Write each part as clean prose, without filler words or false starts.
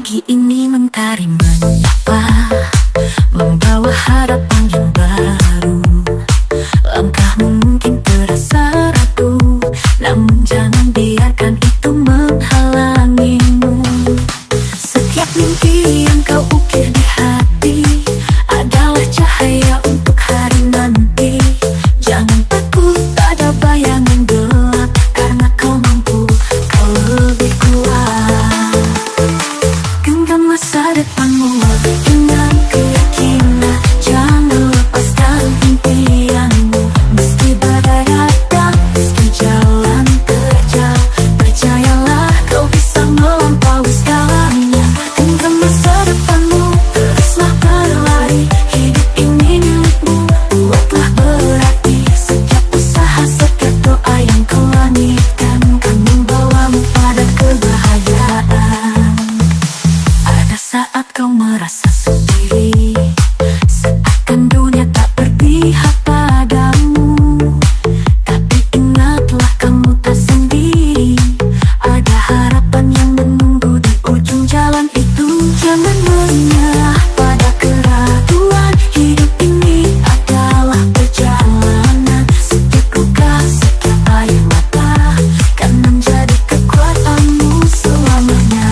Pagi ini mentari menyapa, membawa harapan yang baru. Langkahmu mungkin terasa ragu, namun jangan biarkan itu menghalangimu. Setiap mimpi yang kau ukir di hati adalah cahaya untuk hari nanti. Jangan takut pada bayangan gelap, karena kau mampu, kau lebih kuat. Genggam masa depanmu dengan keyakinan, jangan lepaskan impianmu. Meski badai datang, meski jalan terjal, percayalah kau bisa melampaui segalanya. Genggam masa depanmu, teruslah berlari, hidup ini milikmu, buatlah berarti. Setiap usaha, setiap doa yang kau lanitkan kan membawamu pada kebahagiaan. Ada saat kau merasa sendiri, seakan dunia tak berpihak padamu. Tapi ingatlah kamu tak sendiri, ada harapan yang menunggu di ujung jalan itu. Jangan menyerah pada keraguan, hidup ini adalah perjalanan. Setiap luka, setiap air mata kan menjadi kekuatanmu selamanya.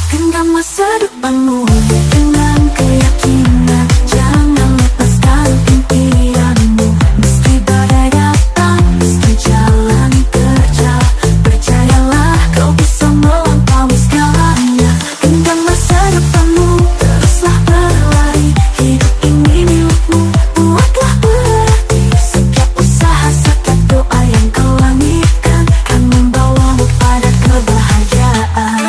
Genggam masa depanmu dengan keyakinan, jangan lepaskan impianmu. Meski badai datang, meski jalan terjal, percayalah kau bisa melampaui segalanya. Genggam masa depanmu, teruslah berlari, hidup ini milikmu, buatlah berarti. Setiap usaha, setiap doa yang kau lanitkan kan membawamu pada kebahagiaan.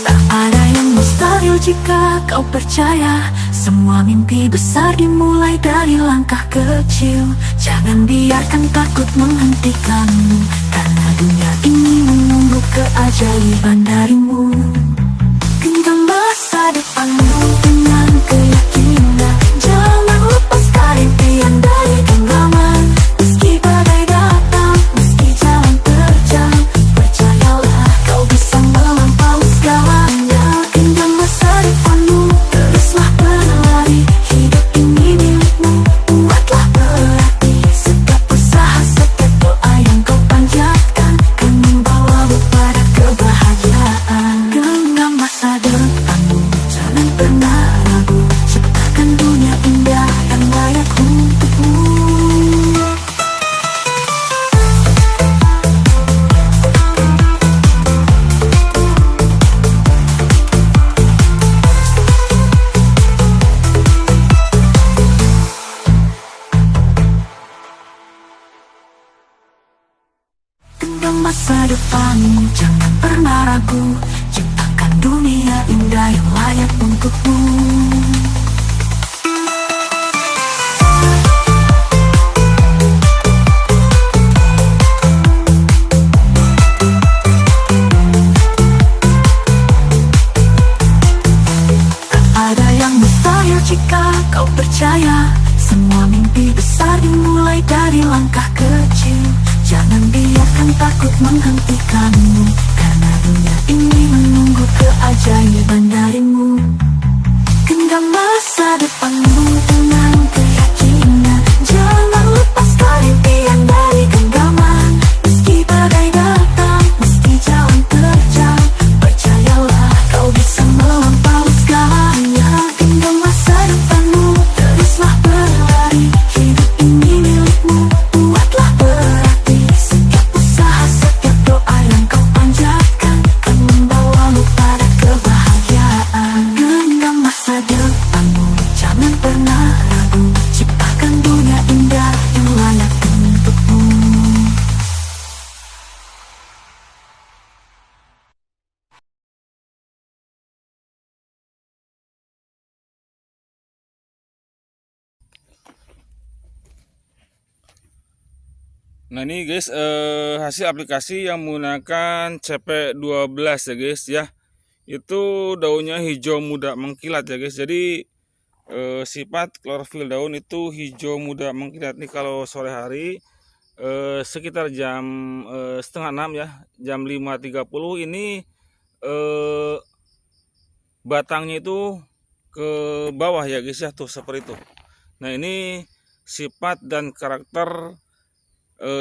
Tak ada yang mustahil jika kau percaya, semua mimpi besar dimulai dari langkah kecil. Jangan biarkan takut menghentikanmu, karena dunia ini menunggu keajaiban darimu. Genggam masa depanmu dengan keyakinan, jangan lepaskan impian dari genggaman. Meski badai datang, meski jalan terjal, percayalah kau bisa melampaui segalanya. Genggam masa depanmu, teruslah berlari, hidup ini milikmu, buatlah berarti. Setiap usaha, setiap doa yang kau panjatkan kan membawamu pada kebahagiaan. Genggam masa depanmu, jangan pernah ragu, ciptakan dunia indah yang layak untukmu. Genggam masa depanmu, jangan pernah ragu, ciptakan dunia indah yang layak untukmu. Tak ada yang mustahil jika kau percaya, semua mimpi besar dimulai dari langkah kecil. Jangan biarkan takut menghentikanmu, karena dunia ini menunggu keajaiban darimu. Genggam masa depanmu dengan keyakinan, jangan lepaskan impian dari genggaman. Meski badai datang, meski jalan terjal, percayalah kau bisa melampaui segalanya. Genggam masa depanmu, teruslah berlari, hidup ini milikmu, buatlah berarti. Setiap usaha, setiap doa yang kau panjatkan kan membawamu pada kebahagiaan. Genggam masa depanmu, jangan pernah ragu, ciptakan dunia indah yang layak untukmu. Nah ini guys, hasil aplikasi yang menggunakan CP12 ya guys ya. itu daunnya hijau muda mengkilat ya guys. Jadi sifat klorofil daun itu hijau muda mengkilat. Nih kalau sore hari sekitar jam setengah 6 ya, jam 5.30 ini batangnya itu ke bawah ya guys ya, tuh seperti itu. Nah ini sifat dan karakter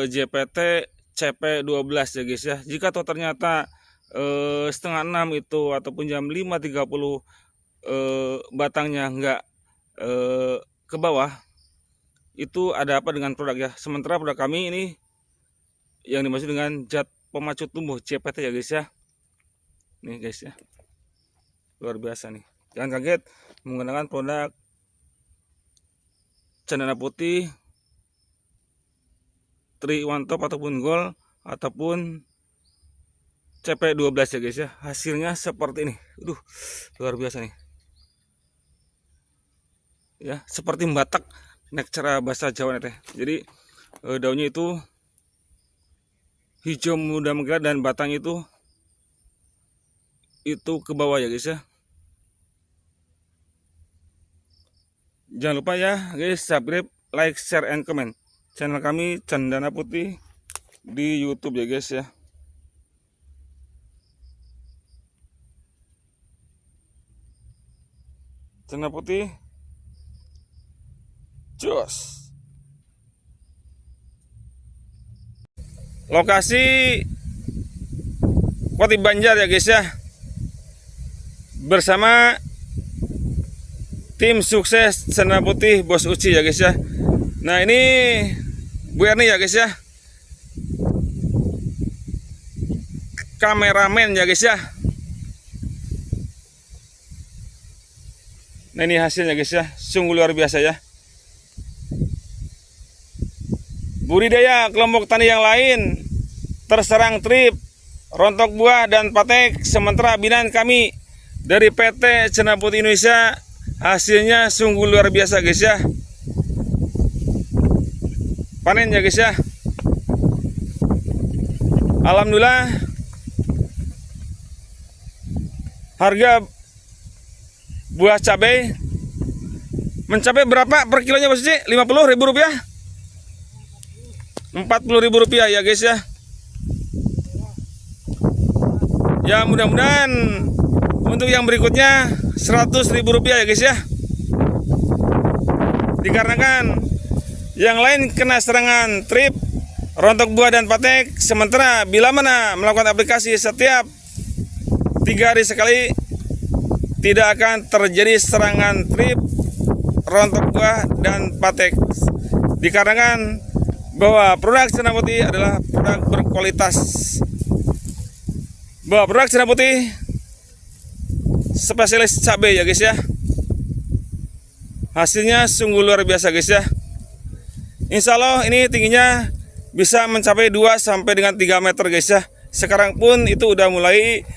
JPT CP12 ya guys ya. Jika tuh ternyata setengah 6 itu ataupun jam 5.30 batangnya enggak ke bawah, itu ada apa dengan produk ya. Sementara produk kami ini yang dimaksud dengan zat pemacu tumbuh JPT ya guys ya. Nih guys ya, luar biasa nih. Jangan kaget menggunakan produk Cendana Putih, Tri One Top ataupun Gold ataupun CP12 ya guys ya. Hasilnya seperti ini. Luar biasa nih. Ya, seperti batak nek cara bahasa Jawa teh. Jadi daunnya itu hijau muda mengkilat dan batangnya itu ke bawah ya guys ya. Jangan lupa ya guys, subscribe, like, share, and comment channel kami Cendana Putih di YouTube ya guys ya. Cendana Putih, jos. Lokasi Kota Banjar ya guys ya, bersama tim sukses Cendana Putih Bos Uci ya guys ya. Nah ini Bu Erni ya guys ya, kameramen ya guys ya. Nah ini hasilnya guys ya, sungguh luar biasa ya. Budidaya kelompok tani yang lain terserang trip, rontok buah dan patek, sementara binaan kami dari PT Cendana Putih Indonesia hasilnya sungguh luar biasa guys ya. Panen ya guys ya. Alhamdulillah harga buah cabai mencapai berapa per kilonya Bos Uci? 50.000 rupiah? 40.000 rupiah ya guys ya. Ya mudah-mudahan untuk yang berikutnya 100.000 rupiah ya guys ya. Dikarenakan yang lain kena serangan trip, rontok buah dan patek, sementara bila mana melakukan aplikasi setiap 3 hari sekali, tidak akan terjadi serangan trip, rontok buah dan patek. Dikarenakan bahwa produk Cendana Putih adalah produk berkualitas, bahwa produk Cendana Putih spesialis cabai ya guys ya. Hasilnya sungguh luar biasa guys ya. Insya Allah ini tingginya bisa mencapai 2 sampai dengan 3 meter guys ya. Sekarang pun itu udah mulai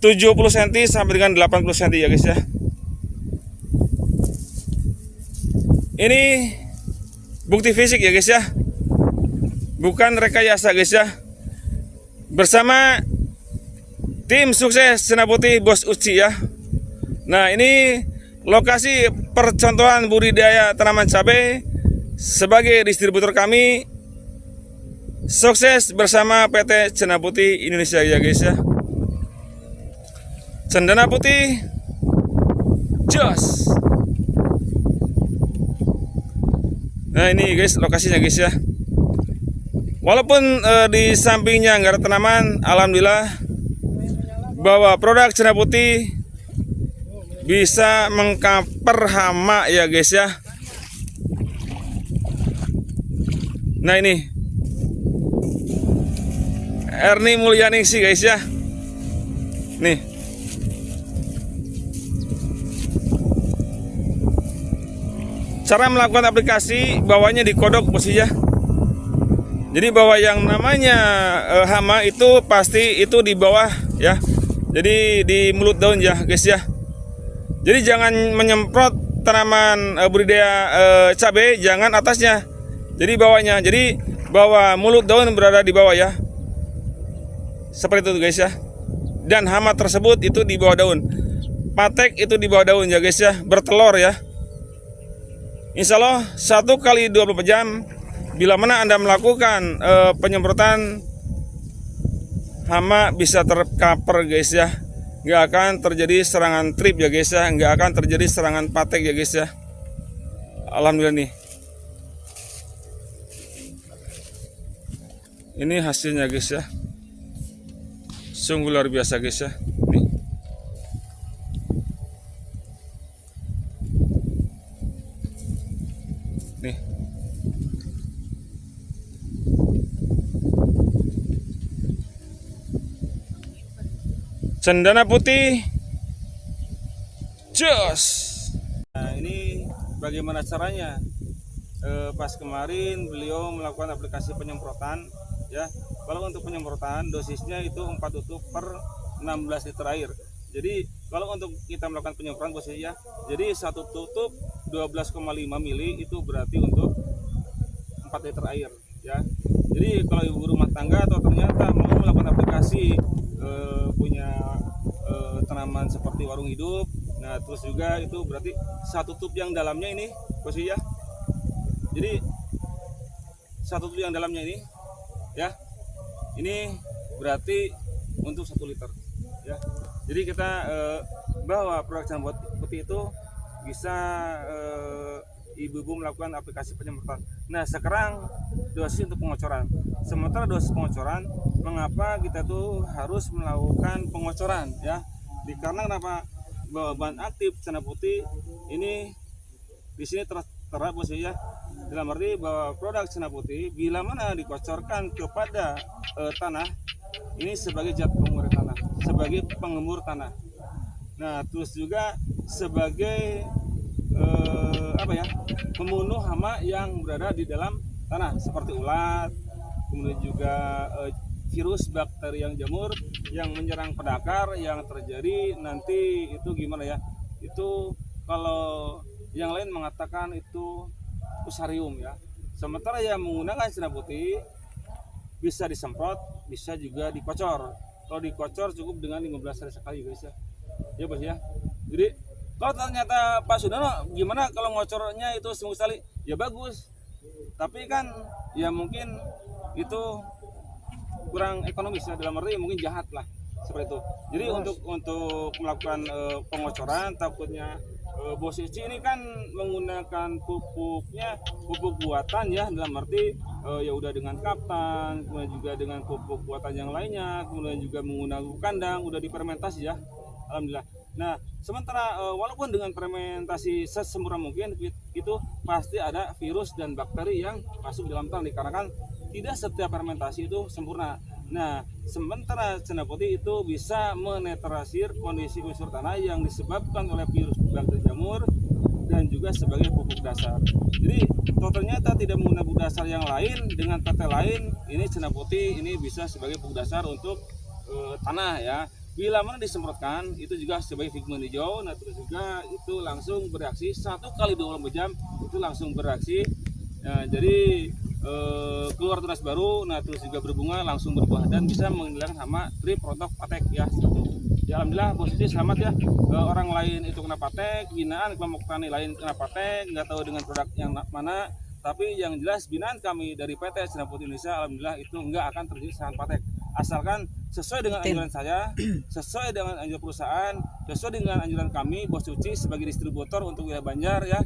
70 cm sampai dengan 80 cm ya guys ya. Ini bukti fisik ya guys ya, bukan rekayasa guys ya. Bersama tim sukses Cendana Putih Bos Uci ya. Nah ini lokasi percontohan budidaya tanaman cabai sebagai distributor kami sukses bersama PT Cendana Putih Indonesia ya guys ya. Cendana Putih jos. Nah ini guys lokasinya guys ya. Walaupun di sampingnya nggak ada tanaman, alhamdulillah bahwa produk Cendana Putih bisa mengcover hama ya guys ya. Nah ini Erni Mulyaningsih guys ya. Nih cara melakukan aplikasi, bawahnya dikodok posisinya. Jadi bahwa yang namanya hama itu pasti itu di bawah ya. Jadi di mulut daun ya guys ya. Jadi jangan menyemprot tanaman budidaya cabai, jangan atasnya. Jadi bawahnya. Jadi bahwa mulut daun berada di bawah ya. Seperti itu guys ya. dan hama tersebut itu di bawah daun. Patek itu di bawah daun ya guys ya, bertelur ya. Insya Allah 1 kali 24 jam bila mana Anda melakukan penyemprotan, hama bisa tercover guys ya. Nggak akan terjadi serangan trip ya guys ya, nggak akan terjadi serangan patek ya guys ya. Alhamdulillah nih. Ini hasilnya guys ya. Sungguh luar biasa guys ya. Nih. Nih. Cendana putih. Jos. Nah, ini bagaimana caranya? Pas kemarin beliau melakukan aplikasi penyemprotan ya. Kalau untuk penyemprotan dosisnya itu 4 tutup per 16 liter air. Jadi kalau untuk kita melakukan penyemprotan posisinya, jadi 1 tutup 12,5 mili itu berarti untuk 4 liter air ya. Jadi kalau ibu rumah tangga atau ternyata mau melakukan aplikasi punya tanaman seperti warung hidup, nah terus juga itu berarti 1 tutup yang dalamnya ini posisinya. Jadi 1 tutup yang dalamnya ini ya, ini berarti untuk 1 liter ya. Jadi kita bahwa produk cendana putih itu bisa ibu-ibu melakukan aplikasi penyemprotan. Nah sekarang dosis untuk pengocoran. Sementara dosis pengocoran, mengapa kita tuh harus melakukan pengocoran ya? Karena kenapa? Bahwa bahan aktif cendana putih ini di sini tertera posisinya, dalam arti bahwa produk cendana putih bila mana dikocorkan kepada tanah, ini sebagai zat pengembur tanah, sebagai pengembur tanah. Nah terus juga sebagai membunuh hama yang berada di dalam tanah seperti ulat, kemudian juga virus, bakteri yang jamur yang menyerang pedakar yang terjadi nanti itu gimana ya? Itu kalau yang lain mengatakan itu fusarium ya. Sementara yang menggunakan cendana putih bisa disemprot, bisa juga dikocor. Kalau dikocor cukup dengan 15 hari sekali guys ya. Ya bos ya. Jadi kalau ternyata Pak Sudono gimana kalau ngocornya itu seminggu sekali? Ya bagus. Tapi kan ya mungkin itu kurang ekonomis ya, dalam arti mungkin jahat lah seperti itu. Jadi untuk melakukan pengocoran takutnya Bos Uci ini kan menggunakan pupuknya pupuk buatan ya, dalam arti ya udah dengan kaptan, kemudian juga dengan pupuk buatan yang lainnya, kemudian juga menggunakan kandang udah difermentasi ya. Alhamdulillah. Nah, sementara walaupun dengan fermentasi sesempurna mungkin itu pasti ada virus dan bakteri yang masuk dalam tanah, dikarenakan tidak setiap fermentasi itu sempurna. Nah, sementara cendana putih itu bisa menetralisir kondisi unsur tanah yang disebabkan oleh virus, bakteri, jamur, dan juga sebagai pupuk dasar. Jadi, ternyata tidak menggunakan pupuk dasar yang lain dengan PT lain, ini cendana putih ini bisa sebagai pupuk dasar untuk tanah ya. Bila mana disemprotkan itu juga sebagai pigmen hijau, nah terus juga itu langsung bereaksi 1 kali 24 jam itu langsung bereaksi. Nah, jadi keluar tunas baru, nah terus juga berbunga, langsung berbuah dan bisa menghilangkan hama, trip, rontok, patek ya. Ya alhamdulillah posisi selamat ya. Orang lain itu kena patek, binaan kelompok tani lain kena patek, nggak tahu dengan produk yang mana, tapi yang jelas binaan kami dari PT Cendana Putih Indonesia alhamdulillah itu nggak akan terjadi serangan patek, asalkan sesuai dengan anjuran saya, sesuai dengan anjuran perusahaan, sesuai dengan anjuran kami Bos Uci sebagai distributor untuk wilayah Banjar ya.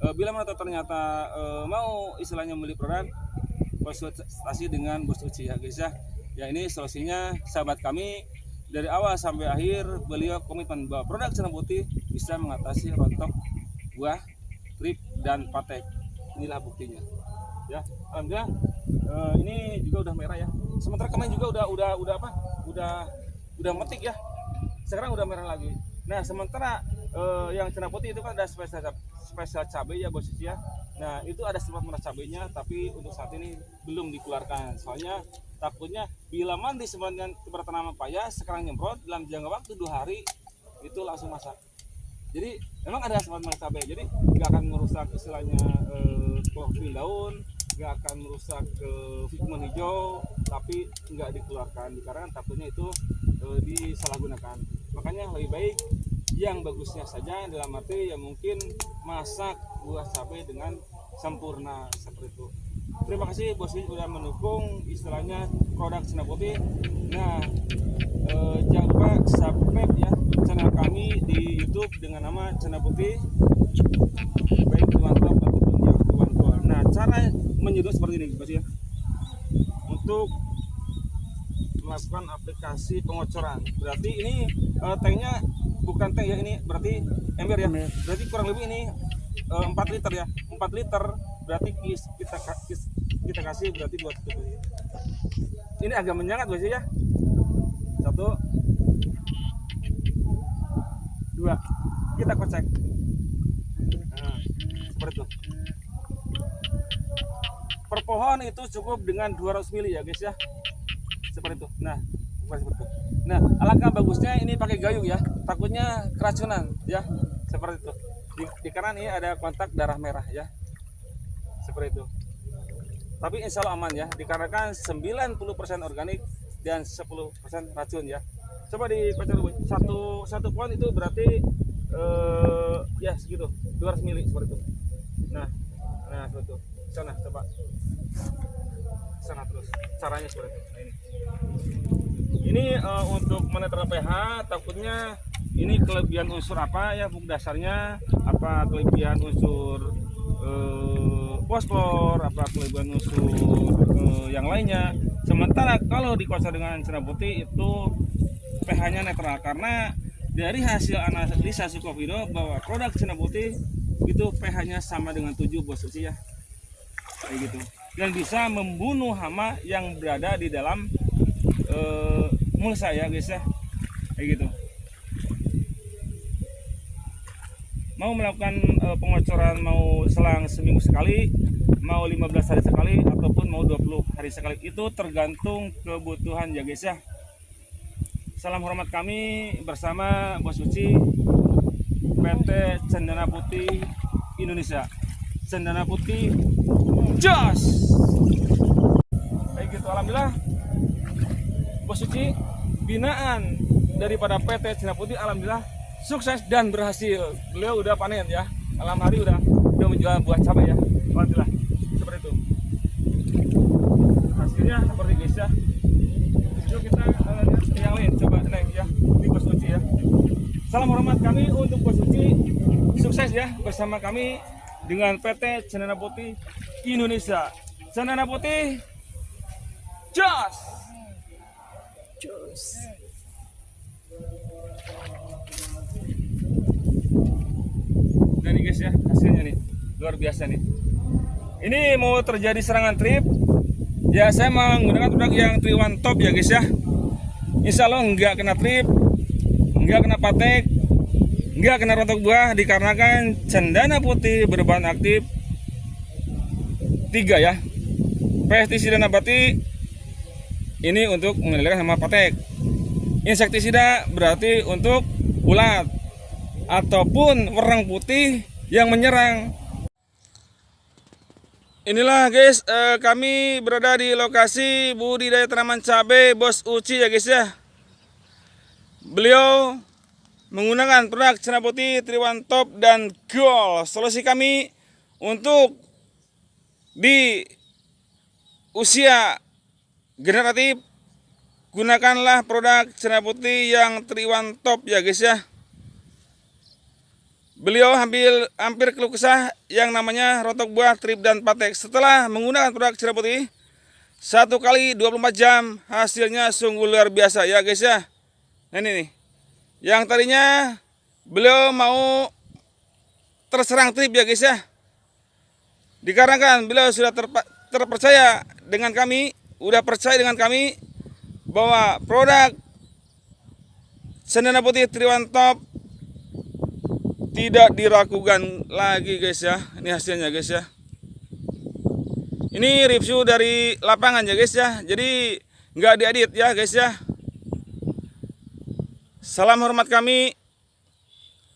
Bila mana ternyata mau istilahnya membeli produk, konsultasi dengan Bos Uci ya guys ya. Ya ini solusinya sahabat kami dari awal sampai akhir beliau komitmen bahwa produk cendana putih bisa mengatasi rontok buah, trip dan patek. Inilah buktinya. Ya, alhamdulillah ini juga udah merah ya. Sementara kemarin juga udah metik ya. Sekarang udah merah lagi. Nah, sementara yang cendana putih itu kan ada spesial cabai ya Bos Uci ya. Nah, itu ada sempat merah cabainya, tapi untuk saat ini belum dikeluarkan. Soalnya takutnya bila mana disebabkan kepada tanaman paya sekarang nyemprot dalam jangka waktu 2 hari itu langsung masak. Jadi memang ada sempat merah cabai. Jadi nggak akan merusak istilahnya klorofil daun, nggak akan merusak ke pigmen hijau, tapi nggak dikeluarkan dikarenakan takutnya itu disalahgunakan. Makanya lebih baik yang bagusnya saja, dalam arti yang mungkin masak buah cabai dengan sempurna seperti itu. Terima kasih Bos Uci sudah mendukung istilahnya produk Cendana Putih. Nah, jangan lupa subscribe ya channel kami di YouTube dengan nama Cendana Putih, baik Triwan Top ataupun yang Triwan Gold. Nah, cara menyeduh seperti ini Bos ya, untuk melakukan aplikasi pengocoran. Berarti ini tanknya bukan tank ya, ini berarti ember ya. Berarti kurang lebih ini 4 liter ya, 4 liter berarti kita kasih berarti 2 tutup. Ini agak menyengat Bos ya. 1 2 kita kocek. Nah, seperti itu. Per pohon itu cukup dengan 200 ml ya guys ya, seperti itu. Nah, seperti itu. Nah, alangkah bagusnya ini pakai gayung ya, takutnya keracunan ya, seperti itu. Di kanan ini ada kontak darah merah ya, seperti itu. Tapi insya Allah aman ya, dikarenakan 90% organik dan 10% racun ya. Coba dikocok dulu. Satu pohon itu berarti ya segitu, 200 ml seperti itu. Nah seperti itu. Sana coba, sana terus. Caranya seperti itu. Nah, ini untuk menetralkan pH, takutnya ini kelebihan unsur apa ya, buk dasarnya apa, kelebihan unsur fosfor, apa kelebihan unsur yang lainnya. Sementara kalau dikocok dengan Cendana Putih itu pH-nya netral, karena dari hasil analisa Sukovido bahwa produk Cendana Putih itu pH-nya sama dengan 7 Bos Uci ya, kayak gitu, dan bisa membunuh hama yang berada di dalam mulsa ya guys ya, kayak gitu. Mau melakukan pengocoran mau selang seminggu sekali, mau 15 hari sekali, ataupun mau 20 hari sekali, itu tergantung kebutuhan ya guys ya. Salam hormat kami bersama Bos Uci, PT Cendana Putih Indonesia. Cendana Putih jos. Kayak gitu, alhamdulillah Bos Uci binaan daripada PT Cendana Putih alhamdulillah sukses dan berhasil. Beliau udah panen ya, malam hari udah menjual buah cabai ya, alhamdulillah seperti itu. Hasilnya seperti guys ya. Yuk kita lihat yang lain, coba naik ya di Bos Uci ya. Salam hormat kami untuk Bos Uci, sukses ya bersama kami dengan PT Cendana Putih Indonesia. Cendana Putih jos. Jos. Nah nih guys ya, hasilnya nih luar biasa nih. Ini mau terjadi serangan trip ya, saya menggunakan produk yang Triwan Top ya guys ya. Insya Allah nggak kena trip, nggak kena patek, nggak kena rontok buah, dikarenakan Cendana Putih berbahan aktif 3 ya. Pestisida nabati ini untuk mengendalikan hama patek. Insektisida berarti untuk ulat ataupun wereng putih yang menyerang. Inilah guys, kami berada di lokasi budidaya tanaman cabai Bos Uci ya guys ya. Beliau menggunakan produk Cendana Putih, Triwan Top dan Gold. Solusi kami untuk di usia generatif, gunakanlah produk Cendana Putih yang Triwan Top ya guys ya. Beliau hampir keluh kesah yang namanya rontok buah, trip dan patek. Setelah menggunakan produk Cendana Putih 1 kali 24 jam, hasilnya sungguh luar biasa ya guys ya. Nah ini nih, yang tadinya beliau mau terserang trip ya guys ya, dikarenakan beliau sudah terpercaya dengan kami, udah percaya dengan kami bahwa produk Cendana Putih Triwan Top tidak diragukan lagi guys ya. Ini hasilnya guys ya. Ini review dari lapangan ya guys ya, jadi nggak diedit ya guys ya. Salam hormat kami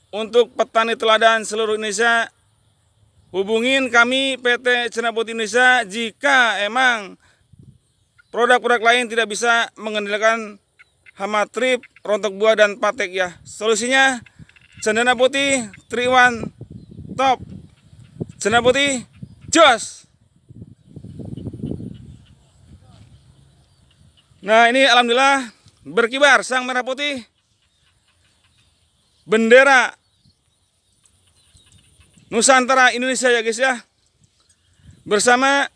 untuk petani teladan seluruh Indonesia. Hubungin kami PT Cendana Putih Indonesia jika emang produk-produk lain tidak bisa mengendalikan hama trip, rontok buah dan patek ya. Solusinya cendana putih 3-in-1 top. Cendana putih jos. Nah, ini alhamdulillah berkibar sang merah putih. Bendera Nusantara Indonesia ya guys ya. Bersama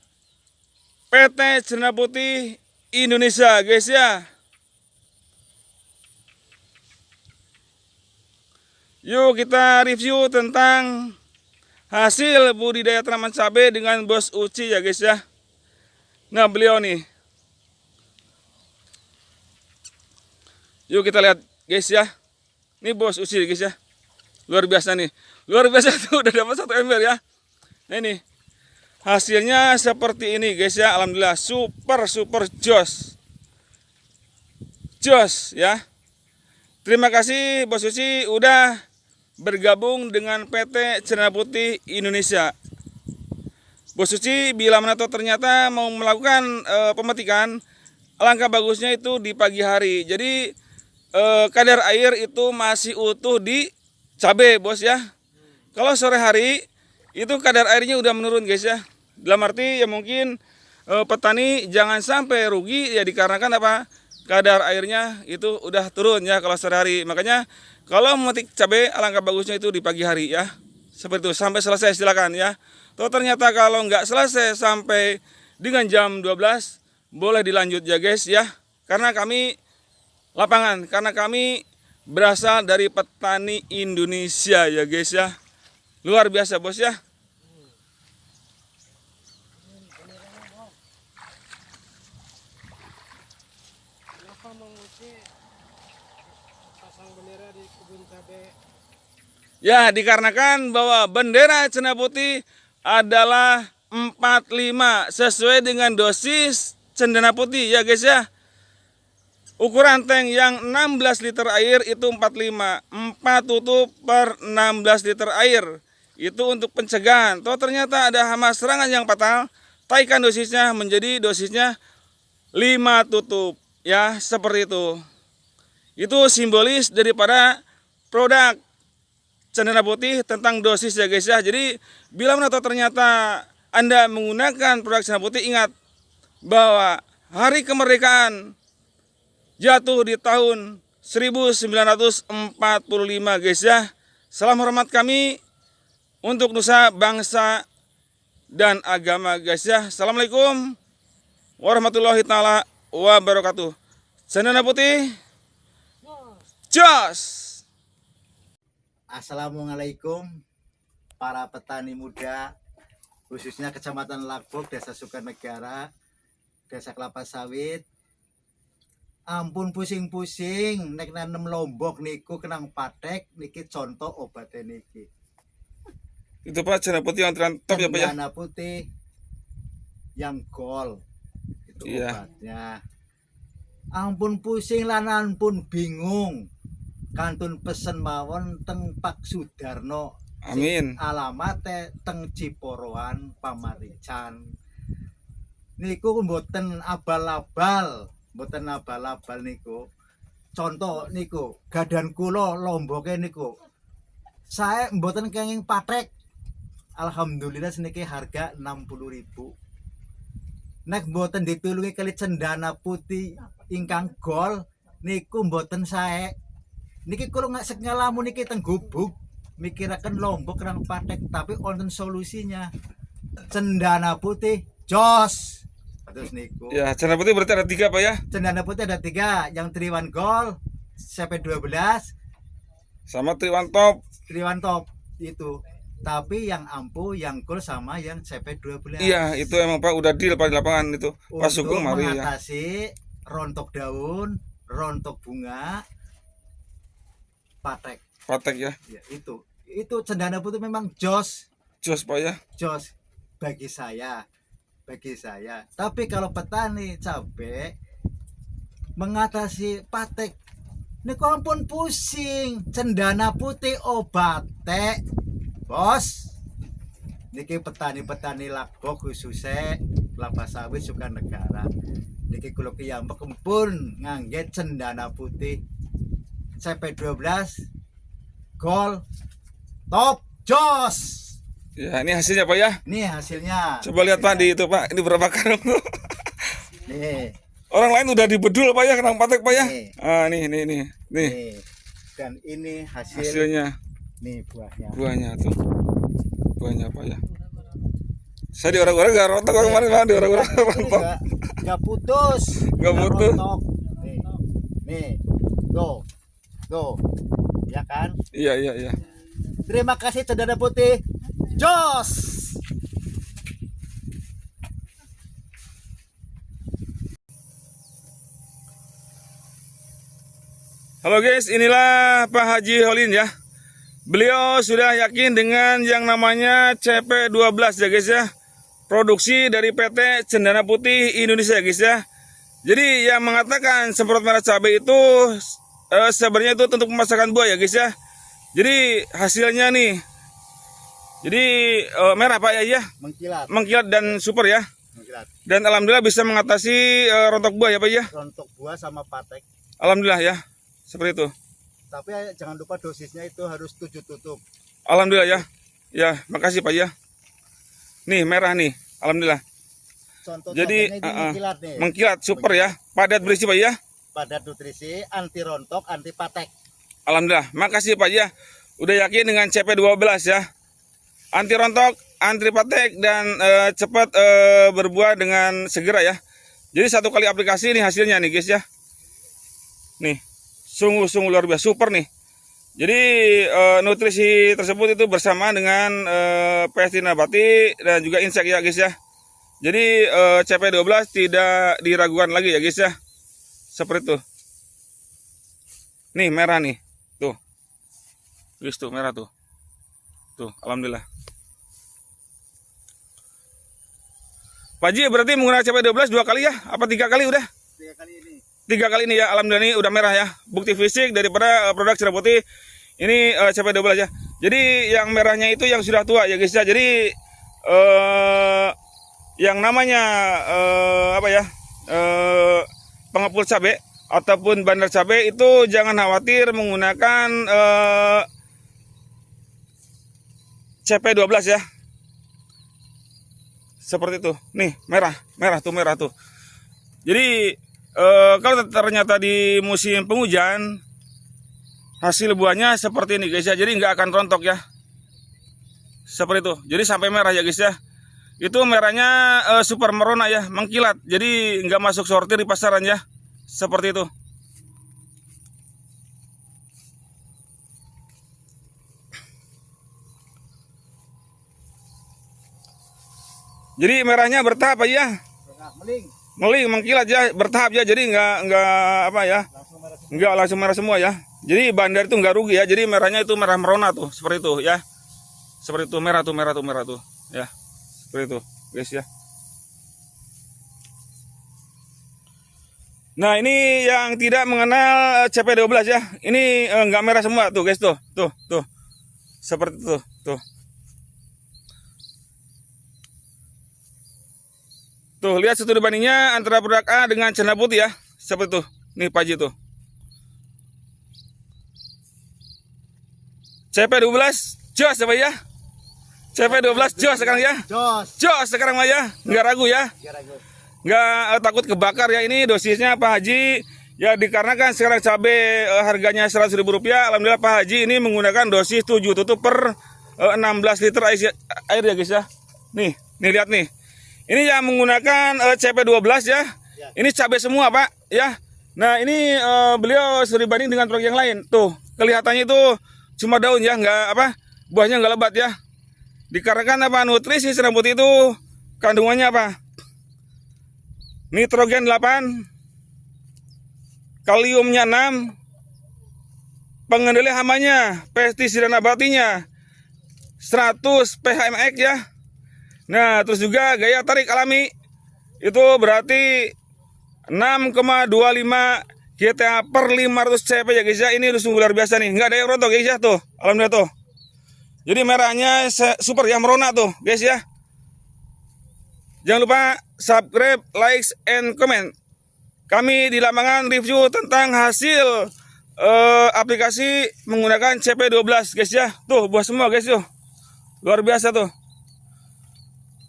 PT Cendana Putih Indonesia guys ya. Yuk kita review tentang hasil budidaya tanaman cabai dengan Bos Uci ya guys ya. Nah, beliau nih. Yuk kita lihat guys ya. Ini Bos Uci guys ya. Luar biasa nih. Luar biasa tuh udah dapat 1 ember ya. Nah ini. Hasilnya seperti ini guys ya. Alhamdulillah super jos. Jos ya. Terima kasih Bos Uci udah bergabung dengan PT Cendana Putih Indonesia. Bos Uci bila mana ternyata mau melakukan pemetikan, alangkah bagusnya itu di pagi hari. Jadi kadar air itu masih utuh di cabai bos ya. Kalau sore hari itu kadar airnya udah menurun guys ya. Dalam arti ya mungkin petani jangan sampai rugi ya dikarenakan apa? Kadar airnya itu udah turun ya kalau sore hari. Makanya kalau memetik cabai alangkah bagusnya itu di pagi hari ya. Seperti itu sampai selesai silakan ya. Toh ternyata kalau nggak selesai sampai dengan jam 12 boleh dilanjut ya guys ya. Karena kami lapangan, karena kami berasal dari petani Indonesia ya guys ya. Luar biasa bos ya. Kenapa menguci pasang bendera di kebun cabai? Ya dikarenakan bahwa bendera Cendana Putih adalah 45 sesuai dengan dosis Cendana Putih ya guys ya. Ukuran tank yang 16 liter air itu 45, 4 tutup per 16 liter air. Itu untuk pencegahan. Toh ternyata ada hama serangan yang fatal, taikan dosisnya menjadi dosisnya 5 tutup. Ya, seperti itu. Itu simbolis daripada produk Cendana Putih tentang dosis ya guys ya. Jadi bila mana ternyata Anda menggunakan produk Cendana Putih, ingat bahwa hari kemerdekaan jatuh di tahun 1945 guys ya. Salam hormat kami untuk nusa, bangsa, dan agama guys ya. Assalamualaikum warahmatullahi taala wabarakatuh. Cendana Putih jos. Assalamualaikum para petani muda, khususnya Kecamatan Lagbok, Desa Sukanegara, Desa Kelapa Sawit. Ampun pusing-pusing nek nanem lombok niku kenang patek niki contoh obatnya niki. Itu Pak Cendana Putih yang top ya Pak ya. Cendana Putih yang gol itu Iya. obatnya. Ampun pusing lan ampun bingung. Kantun pesen mawon teng Pak Sudarno. Amin. Alamate teng Ciporoan Pamarican. Niku mboten abal-abal. Mboten abal-abal niku. Contoh niku, gadan kula lomboke niku. Saya mboten kenging patek. Alhamdulillah seniki harga 60.000. Nek mboten ditulungi kali Cendana Putih ingkang gol niku mboten sae. Niki kula nggak ngalamun niki teng gubuk mikiraken lombok kerang patek tapi wonten solusinya. Cendana Putih jos. Terus niku. Ya, Cendana Putih berarti ada 3 Pak ya. Cendana Putih ada 3, yang Triwan Gold, CP12, Sama Triwan Top. Triwan Top itu. Tapi yang ampuh, yang gold sama yang CP12. Iya, itu emang Pak udah deal Pak di lapangan itu. Pak Sugeng mari ya. mengatasi rontok daun, rontok bunga, patek. Patek ya. Ya, itu Cendana Putih memang jos Jos Pak ya. bagi saya. Tapi kalau petani cabai mengatasi patek niku ampun pusing. Cendana Putih obate bos. Niki petani-petani Lagbok khususnya Kelapa Sawit Sukanegara. niki kula piyambak kempun ngangge cendana putih CP12 Gold Top Jos. Ya, ini hasilnya Pak ya. Nih hasilnya. Coba lihat Pak di itu Pak. Ini berapa karung? Nih, Orang lain udah dibedul Pak ya, kenang patek Pak ya. Nih. Nih. nih. Dan ini Hasilnya. nih buahnya. Buahnya tuh. Buahnya Pak ya. Saya diorang-orang gak rontok kok kemarin Pak, diorang-orang rontok. Enggak putus. Nggak Nggak putus. rontok. Nih. Tuh. Ya kan? Iya. Terima kasih cendana putih Jos. Halo guys, inilah Pak Haji Holin ya. Beliau sudah yakin dengan yang namanya CP12 ya guys ya. Produksi dari PT Cendana Putih Indonesia ya guys ya. Jadi yang mengatakan semprot merah cabai itu sebenarnya itu untuk pemasakan buah ya guys ya. Jadi hasilnya nih. Jadi merah Pak ya. Mengkilat dan super ya. Dan alhamdulillah bisa mengatasi rontok buah ya Pak ya. Rontok buah sama patek. Alhamdulillah ya. Seperti itu. Tapi jangan lupa dosisnya itu harus 7 tutup. Alhamdulillah ya. Ya, makasih Pak ya. Nih merah nih. Alhamdulillah. Contoh Jadi mengkilat nih. mengkilat super ya. Padat berisi Pak ya. Padat nutrisi, anti rontok, anti patek. Alhamdulillah. Makasih Pak ya. Udah yakin dengan CP12 ya. Anti rontok, anti patek dan cepat berbuah dengan segera ya. Jadi satu kali aplikasi nih hasilnya nih guys ya. Nih. Sungguh luar biasa, super nih. Jadi nutrisi tersebut itu bersama dengan pesti nabati dan juga insek ya guys ya. Jadi CP12 tidak diragukan lagi ya guys ya. Seperti itu. Nih merah nih. Tuh. Guys tuh merah tuh. Tuh, alhamdulillah. Pak Ji berarti menggunakan CP12 2 kali ya? Apa 3 kali udah? 3 kali ini. 3 kali ini ya, alhamdulillah ini udah merah ya. Bukti fisik daripada produk Cendana Putih ini CP12 ya. Jadi yang merahnya itu yang sudah tua ya guys ya. Jadi yang namanya pengepul cabai ataupun bandar cabai itu jangan khawatir menggunakan CP12 ya. Seperti itu. Nih, merah tuh. Jadi kalau ternyata di musim penghujan hasil buahnya seperti ini guys ya. Jadi nggak akan rontok ya. Seperti itu. Jadi sampai merah ya guys ya. Itu merahnya super merona ya, mengkilat. Jadi nggak masuk sortir di pasaran ya. Seperti itu. Jadi merahnya bertahap ya. Meling mengkilat ya, bertahap ya. Jadi nggak langsung merah semua ya. Jadi bandar itu nggak rugi ya. Jadi merahnya itu merah merona tuh, seperti itu ya. Seperti itu merah tuh ya. Seperti itu guys ya. Nah ini yang tidak mengenal CP12 ya. Ini nggak merah semua tuh guys tuh. Seperti itu tuh. Tuh, lihat studi bandingnya antara produk A dengan Cendana Putih ya. Seperti itu. Nih Pak Ji tuh. CP12 jos apa ya? CP12 jos sekarang ya. Jos sekarang Pak ya. Nggak ragu ya. Nggak takut kebakar ya. Ini dosisnya Pak Haji ya, dikarenakan sekarang cabai harganya Rp100.000. Alhamdulillah Pak Haji ini menggunakan dosis 7 tutup per 16 liter air ya guys ya. Nih lihat nih. Ini yang menggunakan CP12 ya. Ini cabai semua Pak ya. Nah ini beliau studi banding dengan produk yang lain. Tuh kelihatannya itu cuma daun ya, buahnya nggak lebat ya. Dikarenakan nutrisi Cendana Putih itu kandungannya nitrogen 8, kaliumnya 6, pengendali hamanya, pestisida nabatinya 100 PHMX ya. Nah, terus juga gaya tarik alami itu berarti 6,25 GTA per 500 CP ya guys ya. Ini udah sungguh luar biasa nih. Nggak ada yang rontok guys ya tuh. Alhamdulillah tuh. Jadi merahnya super ya, merona tuh guys ya. Jangan lupa subscribe, like, and comment. kami di lapangan review tentang hasil aplikasi menggunakan CP12 guys ya. Tuh buah semua guys tuh. Luar biasa tuh.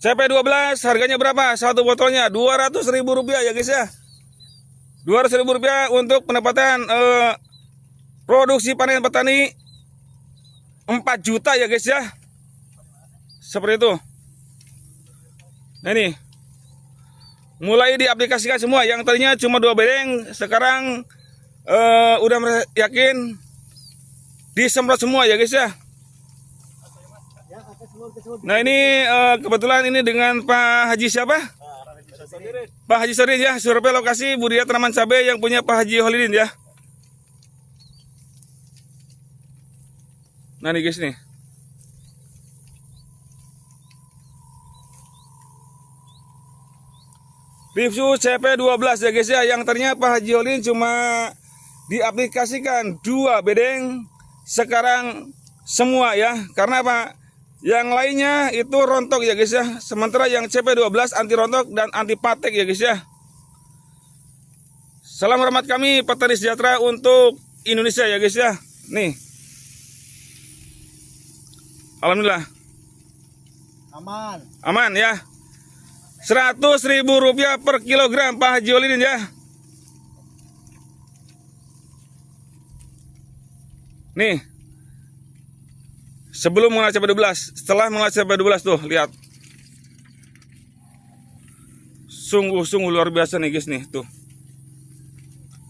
CP12 harganya berapa? Satu botolnya Rp200.000 ya guys ya. Rp200.000 untuk pendapatan produksi panen petani 4 juta ya guys ya. Seperti itu. Nah ini mulai diaplikasikan semua. Yang tadinya cuma 2 bedeng, sekarang udah yakin disemprot semua ya guys ya. Nah ini kebetulan ini dengan Pak Haji siapa? Pak Haji Sodin ya, survei lokasi budidaya tanaman cabai yang punya Pak Haji Holidin ya. Nah nih guys nih. Review CP12 ya guys ya, yang ternyata Pak Haji Holidin cuma diaplikasikan 2 bedeng, sekarang semua ya. Karena apa? Yang lainnya itu rontok ya guys ya. Sementara yang CP12 anti rontok dan anti patek ya guys ya. Salam hormat kami petani sejahtera untuk Indonesia ya guys ya. Nih. Alhamdulillah. Aman ya. Rp100.000 per kilogram Pak Haji Holidin ya. Nih. Sebelum mengenal CP12, setelah mengenal CP12 tuh, lihat. Sungguh-sungguh luar biasa nih guys nih, tuh.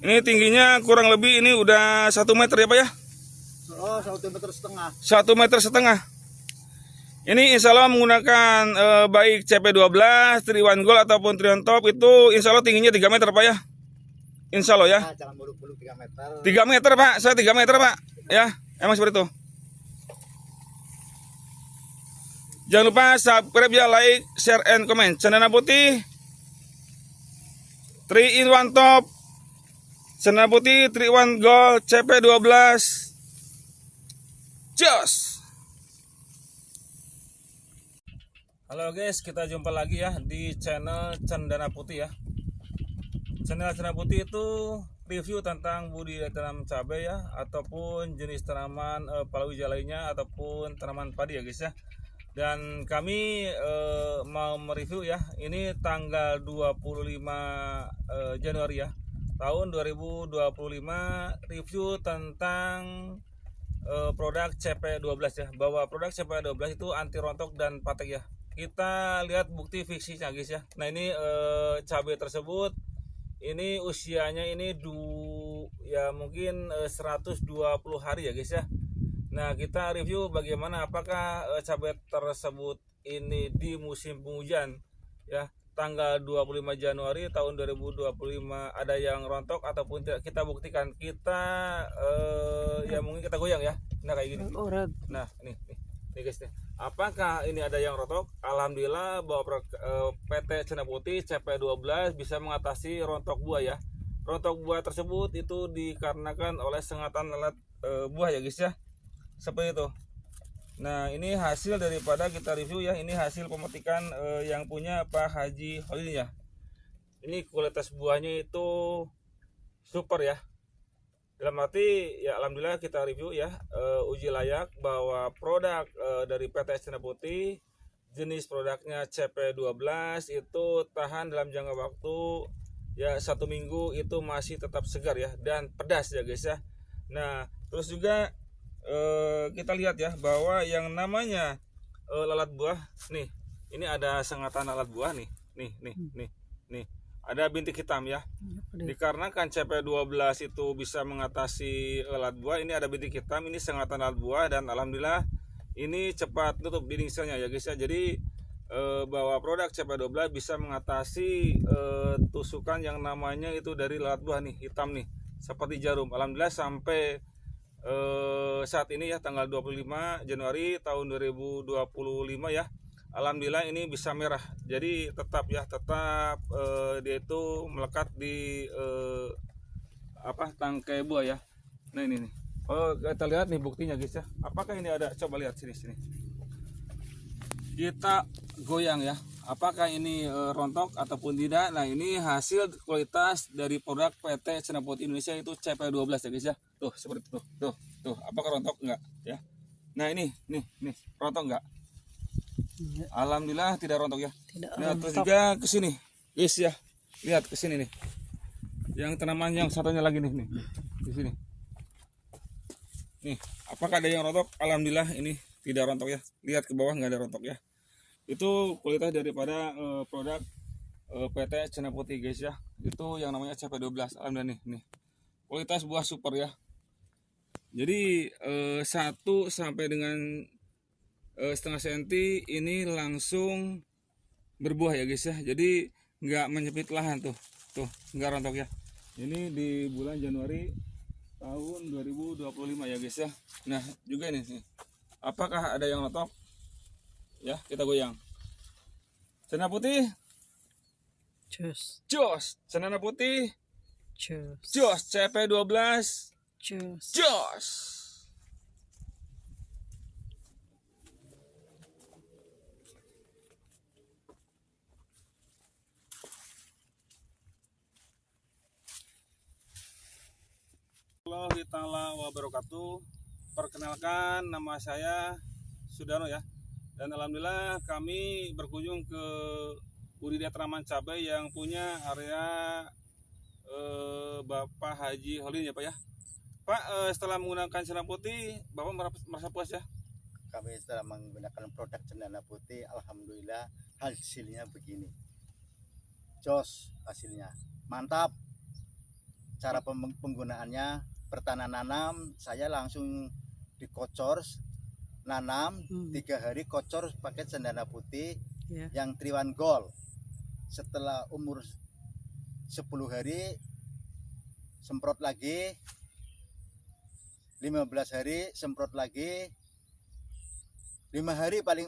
Ini tingginya kurang lebih ini udah 1 meter ya Pak ya? Oh, 1,5 meter. 1,5 meter. Ini insya Allah menggunakan baik CP12, Tri1 Gold ataupun Tri1 Top itu insya Allah tingginya 3 meter Pak ya? Insya Allah ya? Nah, jangan buluk-buluk 3 meter. 3 meter Pak, saya 3 meter Pak. Ya, emang seperti itu. Jangan lupa subscribe ya, like, share, and comment. Cendana putih, 3-in-1 top, cendana putih, 3-in-1 gold, CP12. Jos. Halo guys, kita jumpa lagi ya di channel Cendana Putih ya. Channel Cendana Putih itu review tentang budidaya tanam cabai ya, ataupun jenis tanaman palawija lainnya, ataupun tanaman padi ya guys ya. Dan kami mau mereview ya, ini tanggal 25 Januari ya, tahun 2025, review tentang produk CP12 ya, bahwa produk CP12 itu anti rontok dan patek ya. Kita lihat bukti fiksinya guys ya. Nah ini cabai tersebut, ini usianya ini ya mungkin 120 hari ya guys ya. Nah kita review bagaimana apakah cabai tersebut ini di musim penghujan ya, tanggal 25 Januari tahun 2025 ada yang rontok ataupun tidak. Kita buktikan, kita ya mungkin kita goyang ya. Nah kayak gini. Nah nih guys nih. Apakah ini ada yang rontok? Alhamdulillah bahwa PT Cendana Putih CP12 bisa mengatasi rontok buah ya. Rontok buah tersebut itu dikarenakan oleh sengatan alat buah ya guys ya. Seperti itu. Nah ini hasil daripada kita review ya. Ini hasil pemetikan yang punya Pak Haji Holidin ya. Ini kualitas buahnya itu super ya. Dalam arti ya alhamdulillah kita review ya, uji layak bahwa produk dari PT Cendana Putih, jenis produknya CP12 itu tahan dalam jangka waktu ya 1 minggu itu masih tetap segar ya, dan pedas ya guys ya. Nah terus juga kita lihat ya bahwa yang namanya lalat buah nih, ini ada sengatan lalat buah nih ada bintik hitam ya. Dikarenakan CP12 itu bisa mengatasi lalat buah, ini ada bintik hitam, ini sengatan lalat buah, dan alhamdulillah ini cepat tutup dinding selnya ya guys ya. Jadi bahwa produk CP12 bisa mengatasi tusukan yang namanya itu dari lalat buah nih, hitam nih seperti jarum. Alhamdulillah sampai saat ini ya tanggal 25 Januari tahun 2025 ya, alhamdulillah ini bisa merah. Jadi tetap ya, dia itu melekat di tangkai buah ya. Nah ini nih, kalau kita lihat nih buktinya guys ya. Apakah ini ada, coba lihat sini kita goyang ya. apakah ini rontok ataupun tidak. Nah, ini hasil kualitas dari produk PT Cendana Putih Indonesia itu CP12 ya guys ya. Tuh seperti itu. Tuh, apakah rontok enggak ya? Nah, ini rontok enggak? Alhamdulillah tidak rontok ya. Nah, terus juga ke sini guys ya. Lihat ke sini nih. Yang tanaman yang satunya lagi nih di sini. Nih, apakah ada yang rontok? Alhamdulillah ini tidak rontok ya. Lihat ke bawah nggak ada rontok ya. Itu kualitas daripada produk PT Cendana Putih guys ya. Itu yang namanya CP12. Alhamdulillah nih. Kualitas buah super ya. Jadi 1 sampai dengan setengah senti ini langsung berbuah ya guys ya. Jadi nggak menyempit lahan tuh nggak rontok ya. Ini di bulan Januari tahun 2025 ya guys ya. Nah juga nih. Apakah ada yang rontok? Ya, kita goyang. Cendana Putih. Jos. Cendana Putih. Jos. CP12. Jos. Warahmatullahi taala wabarakatuh. Perkenalkan, nama saya Sudarno ya. Dan alhamdulillah kami berkunjung ke budidaya tanaman cabai yang punya area Bapak Haji Holidin ya Pak ya. Pak, setelah menggunakan Cendana Putih, Bapak merasa puas ya? Kami setelah menggunakan produk Cendana Putih, alhamdulillah hasilnya begini. Jos hasilnya. Mantap. Cara penggunaannya, pertanian nanam, saya langsung dikocor nanam 3 hari kocor pakai Cendana Putih yang Triwan Gold. Setelah umur 10 hari semprot lagi, 15 hari semprot lagi, 5 hari paling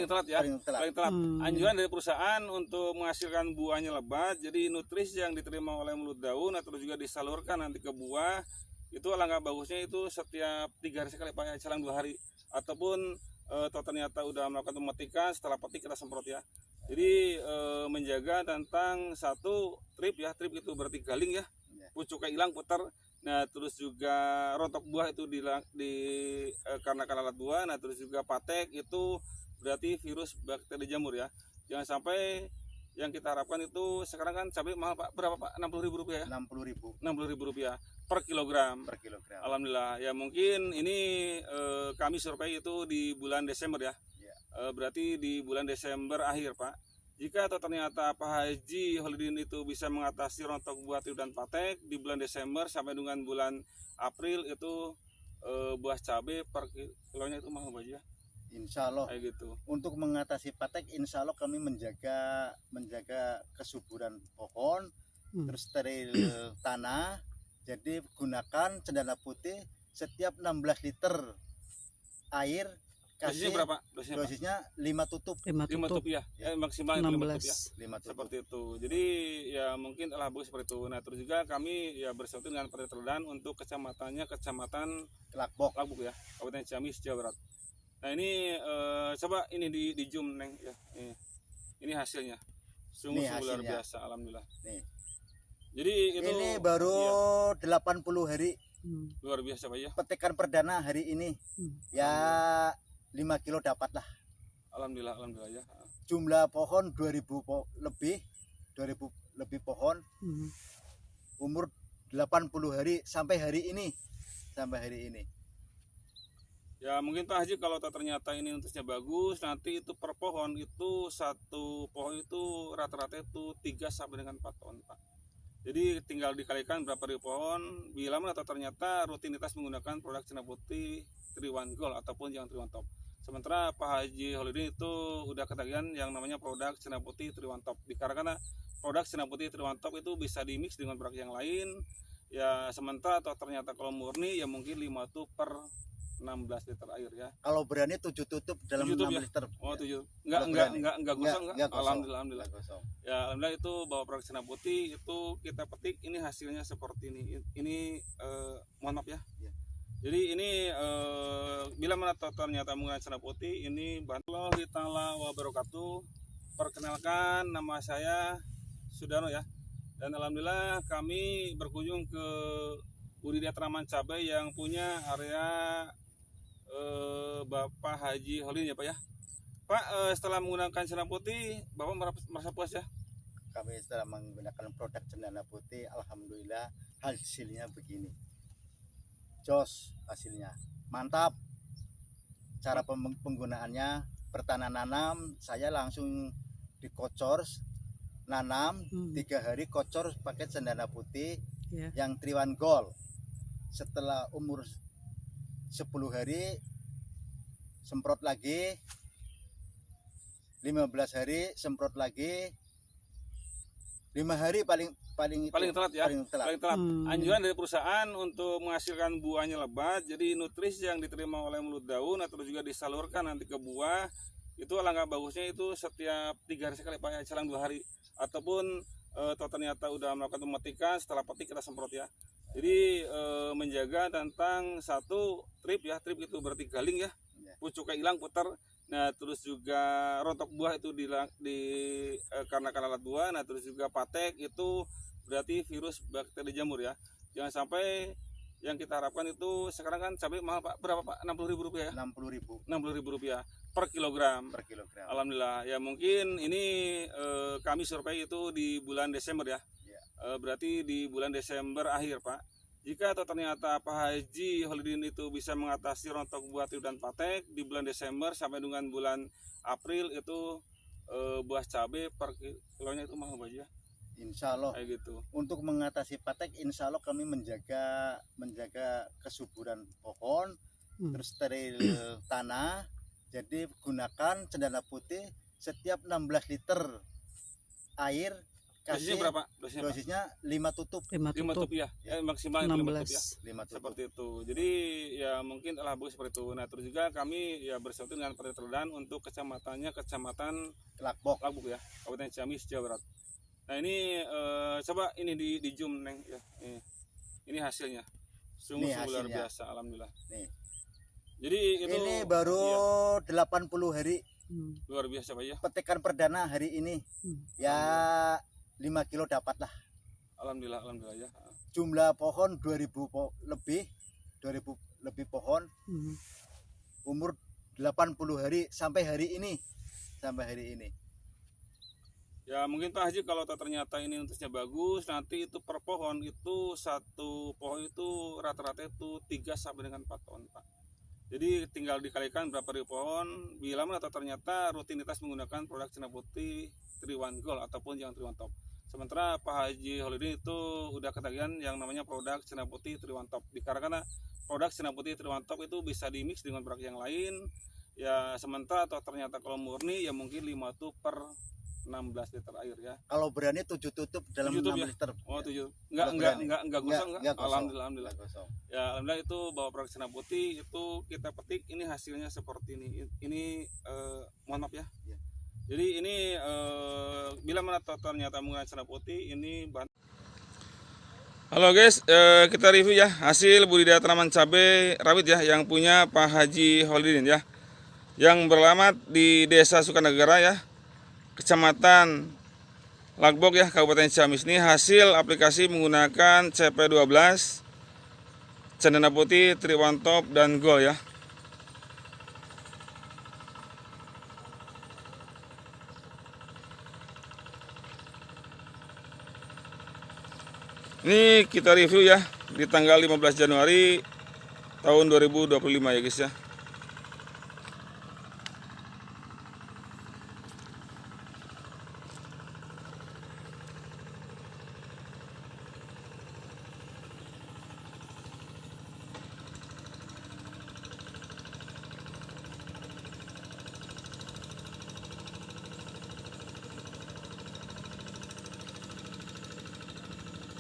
telat ya. Paling telat. Anjuran dari perusahaan untuk menghasilkan buahnya lebat, jadi nutrisi yang diterima oleh mulut daun atau juga disalurkan nanti ke buah itu alangkah bagusnya itu setiap 3 hari sekali Pak ya, selang 2 hari. Ataupun atau ternyata udah melakukan pemetikan, setelah petik kita semprot ya. Jadi menjaga tentang satu trip itu berarti galing ya, pucuknya hilang putar. Nah terus juga rontok buah itu karena alat buah. Nah terus juga patek itu berarti virus bakteri jamur ya. Jangan sampai yang kita harapkan itu sekarang kan cabai mahal Pak, berapa Pak? 60.000 rupiah ya? 60.000 rupiah per kilogram. Alhamdulillah ya, mungkin ini kami survei itu di bulan Desember ya. Berarti di bulan Desember akhir Pak. Jika atau ternyata Pak Haji Holidin itu bisa mengatasi rontok buah dan patek di bulan Desember sampai dengan bulan April itu buah cabai per kilonya itu mahal Pak ya. Insya Allah kayak gitu. Untuk mengatasi patek, insya Allah kami menjaga kesuburan pohon, terus steril tanah. Jadi gunakan Cendana Putih setiap 16 liter air. Dosisnya berapa? Dosisnya 5 tutup. 5 tutup ya. Maksimal 5 tutup ya. 5 tutup. Seperti itu. Jadi ya mungkin telah bagus seperti itu. Nah terus juga kami ya bersatu dengan Partai Terdan untuk kecamatannya Kecamatan Lakbok ya, Kabupaten Ciamis, Jawa Barat. Nah ini coba ini di zoom Neng ya. Ini hasilnya. Sungguh luar biasa, alhamdulillah. Nih. Jadi itu ini baru 80 hari. Luar biasa Pak ya. Petikan perdana hari ini. Ya 5 kilo dapat lah. Alhamdulillah ya. Jumlah pohon 2000 lebih pohon. Umur 80 hari sampai hari ini. Ya mungkin Pak Haji kalau ternyata ini nutrisinya bagus, nanti itu per pohon itu satu pohon itu rata-rata itu 3 sampai dengan 4 ton Pak. Jadi tinggal dikalikan berapa ribu pohon, bila mana ternyata rutinitas menggunakan produk Cendana Putih Triwan Gold ataupun yang Triwan Top. Sementara Pak Haji Holidin itu udah ketagihan yang namanya produk Cendana Putih Triwan Top. Dikarenakan produk Cendana Putih Triwan Top itu bisa dimix dengan produk yang lain. Ya sementara atau ternyata kalau murni ya mungkin 5 tuh per 16 liter air ya. Kalau berani 7 tutup dalam 6 ya? liter. Oh 7. Enggak gosong enggak? Alhamdulillah. Ya alhamdulillah itu bahwa produk Cendana Putih itu kita petik ini hasilnya seperti ini. Ini mohon maaf ya. Jadi ini bila mana ternyata menggunakan Cendana Putih ini Warahmatullahi taala wabarakatuh. Perkenalkan, nama saya Sudarno ya. Dan alhamdulillah kami berkunjung ke budidaya tanaman cabai yang punya area Bapak Haji Holidin ya Pak ya. Pak, setelah menggunakan cendana putih, Bapak merasa puas ya? Kami setelah menggunakan produk cendana putih, alhamdulillah hasilnya begini. Jos hasilnya. Mantap. Cara penggunaannya, pertanian nanam, saya langsung dikocor, nanam 3 hari kocor pakai cendana putih yang Triwan Gold. Setelah umur 10 hari semprot lagi, 15 hari semprot lagi, 5 hari paling telat ya. Paling telat. Paling telat. Anjuran dari perusahaan untuk menghasilkan buahnya lebat. Jadi nutrisi yang diterima oleh mulut daun atau juga disalurkan nanti ke buah, itu alangkah bagusnya itu setiap 3 hari sekali Pak ya, selang 2 hari. Ataupun atau ternyata udah melakukan pemetikan, setelah petik kita semprot ya. Jadi menjaga tentang satu trip ya, trip itu berarti galing ya, pucuknya hilang putar. Nah terus juga rontok buah itu karena alat buah. Nah terus juga patek itu berarti virus bakteri jamur ya. Jangan sampai yang kita harapkan itu sekarang kan cabai mahal Pak, berapa Pak? Rp60.000 ya? Rp60.000 per kilogram. Alhamdulillah ya, mungkin ini kami survei itu di bulan Desember ya. Berarti di bulan Desember akhir Pak. Jika atau ternyata Pak Haji Holidin itu bisa mengatasi rontok buah dan patek di bulan Desember sampai dengan bulan April itu buah cabai per kilonya itu mahal Pak ya. Insya Allah. Kayak gitu. Untuk mengatasi patek, insya Allah kami menjaga kesuburan pohon, terus steril tanah. Jadi gunakan cendana putih setiap 16 liter air. Dosisnya berapa? Dosisnya 5 tutup. 5 tutup ya, maksimal 5 tutup ya. 5 tutup. Seperti itu. Jadi ya mungkin telah bagus seperti itu. Nah terus juga kami ya bersatu dengan Partai Terdan untuk kecamatannya Kecamatan Lakbok ya, Kabupaten Ciamis, Jawa Barat. Nah ini coba ini di zoom Neng ya. Ini hasilnya. Sungguh luar biasa, alhamdulillah. Nih. Jadi itu ini baru 80 hari. Luar biasa Pak ya. Petikan perdana hari ini. Ya 5 kilo dapat lah. Alhamdulillah ya. Jumlah pohon 2000 lebih pohon. Umur 80 hari sampai hari ini. Ya mungkin Pak Haji kalau ternyata ini nutrisinya bagus, nanti itu per pohon itu satu pohon itu rata-rata itu 3 sampai dengan 4 ton Pak. Jadi tinggal dikalikan berapa ribu pohon, bila mana ternyata rutinitas menggunakan produk cendana putih Triwan Gold ataupun yang Triwan Top. Sementara Pak Haji Holidin itu udah ketagihan yang namanya produk cendana putih Triwan Top. Dikarenakan produk cendana putih Triwan Top itu bisa dimix dengan produk yang lain. Ya sementara atau ternyata kalau murni ya mungkin 5 tutup per 16 liter air ya. Kalau berani 7 tutup dalam 6 ya? liter. Oh 7. Enggak gosong enggak? Alhamdulillah. Ya alhamdulillah itu bawa produk cendana putih itu kita petik ini hasilnya seperti ini. Ini mohon maaf ya. Jadi ini bila mana ternyata menggunakan cendana putih ini bahan. Halo guys, kita review ya hasil budidaya tanaman cabai rawit ya yang punya Pak Haji Holidin ya. Yang beralamat di Desa Sukanegara ya. Kecamatan Lakbok ya, Kabupaten Ciamis. Ini hasil aplikasi menggunakan CP12, cendana putih, Triwan Top dan Gold ya. Ini kita review ya di tanggal 15 Januari tahun 2025 ya guys ya.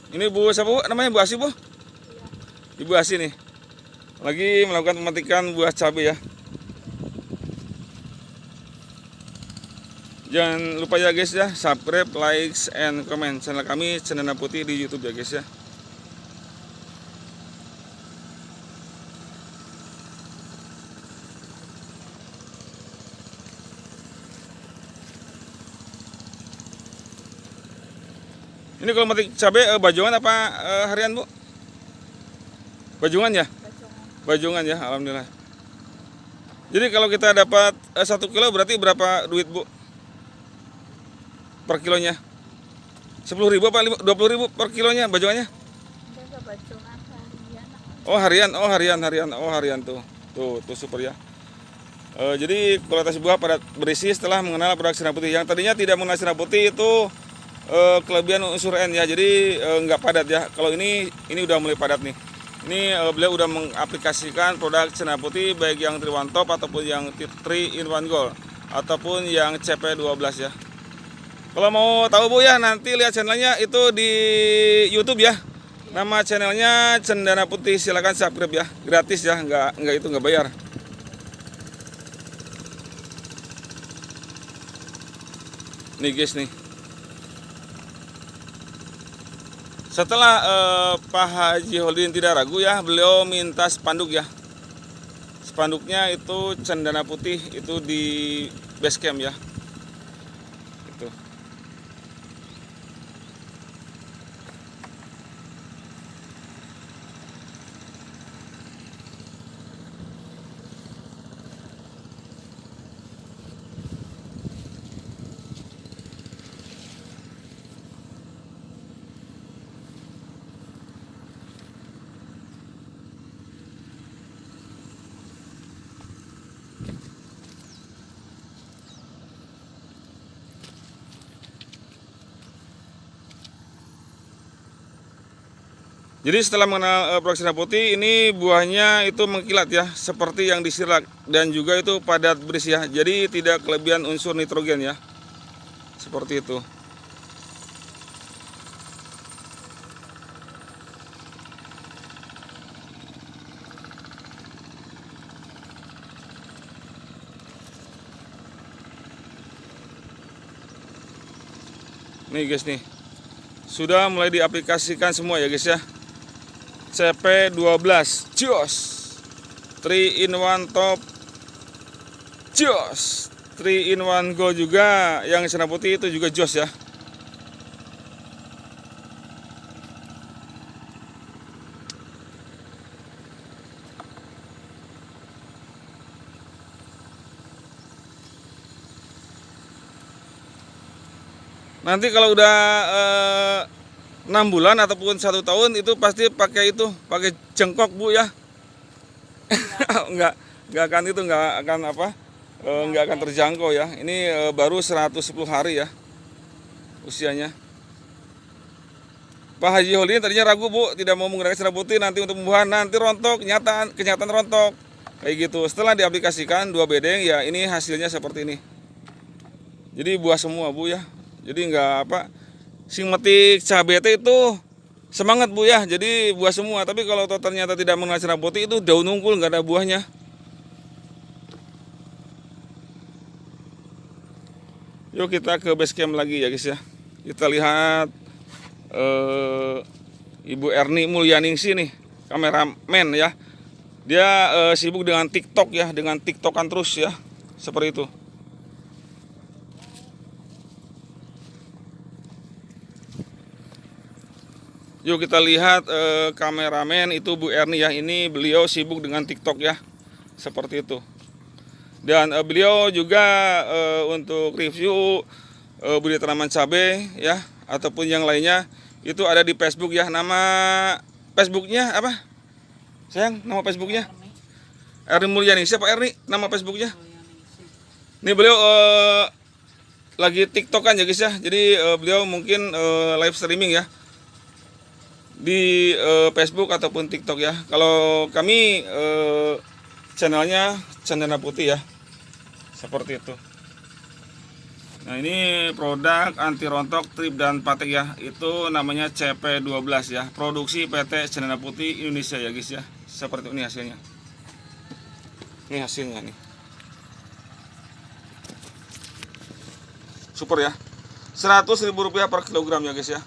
Ini Bu siapa Bu? Namanya Bu Asi Bu? Ibu Asi nih. Lagi melakukan pemetikan buah cabai ya. Jangan lupa ya guys ya, subscribe, like, and comment channel kami Cendana Putih di YouTube ya guys ya. Ini kalau metik cabai bajongan apa harian Bu? Bajongan ya? Bajongan ya, alhamdulillah. Jadi kalau kita dapat 1 kilo berarti berapa duit Bu? Per kilonya? 10.000 apa 20.000 per kilonya bajongannya? Oh harian tuh. Tuh super ya. Jadi kualitas buah padat berisi setelah mengenal produk sinar putih. Yang tadinya tidak mengenal sinar putih itu kelebihan unsur N ya. Jadi nggak padat ya. Kalau ini udah mulai padat nih. Ini beliau udah mengaplikasikan produk sinar putih baik yang 3-in-1 Top ataupun yang 3-in-1 Gold ataupun yang CP12 ya. Kalau mau tahu Bu ya, nanti lihat channelnya itu di YouTube ya. Nama channelnya Cendana Putih, silakan subscribe ya, gratis ya, nggak bayar. Nih guys nih. Setelah Pak Haji Holdin tidak ragu ya, beliau minta spanduk ya. Spanduknya itu Cendana Putih itu di base camp ya. Itu. Jadi setelah mengenal produk sinar putih, ini buahnya itu mengkilat ya, seperti yang disirak dan juga itu padat berisi ya. Jadi tidak kelebihan unsur nitrogen ya. Seperti itu. Nih guys nih. Sudah mulai diaplikasikan semua ya guys ya. CP12 jos, 3-in-1 Top jos, 3-in-1 Gold juga, yang sinar putih itu juga jos ya. Nanti kalau udah 6 bulan ataupun 1 tahun itu pasti pakai jengkok Bu ya. nggak akan terjangkau ya. Ini baru 110 hari ya usianya. Pak Haji Holdin tadinya ragu Bu, tidak mau menggunakan sinar putih nanti untuk pembuahan, nanti rontok, kenyataan rontok kayak gitu. Setelah diaplikasikan 2 bedeng ya, ini hasilnya seperti ini. Jadi buah semua Bu ya. Jadi sing metik cabai itu semangat Bu ya, jadi buah semua. Tapi kalau ternyata tidak mengenal sinar putih itu daun unggul, nggak ada buahnya. Yuk kita ke base camp lagi ya guys ya. Kita lihat Ibu Erni Mulyaningsi nih, kameramen ya. Dia sibuk dengan TikTok ya, dengan TikTokan terus ya, seperti itu. Yuk kita lihat kameramen itu Bu Erni ya. Ini beliau sibuk dengan TikTok ya, seperti itu. Dan beliau juga untuk review budidaya tanaman cabai ya, ataupun yang lainnya itu ada di Facebook ya. Nama Facebooknya apa? Sayang, nama Facebooknya Erni Mulyaningsi. Siapa Erni? Nama Facebooknya? Ini beliau lagi TikTokan ya guys ya. Jadi beliau mungkin live streaming ya di Facebook ataupun TikTok ya. Kalau kami channelnya Cendana Putih ya, seperti itu. Nah ini produk anti rontok, trip dan patek ya. Itu namanya CP12 ya, produksi PT Cendana Putih Indonesia ya guys ya. Seperti ini hasilnya. Ini hasilnya nih. Super ya. Rp100.000 per kilogram ya guys ya.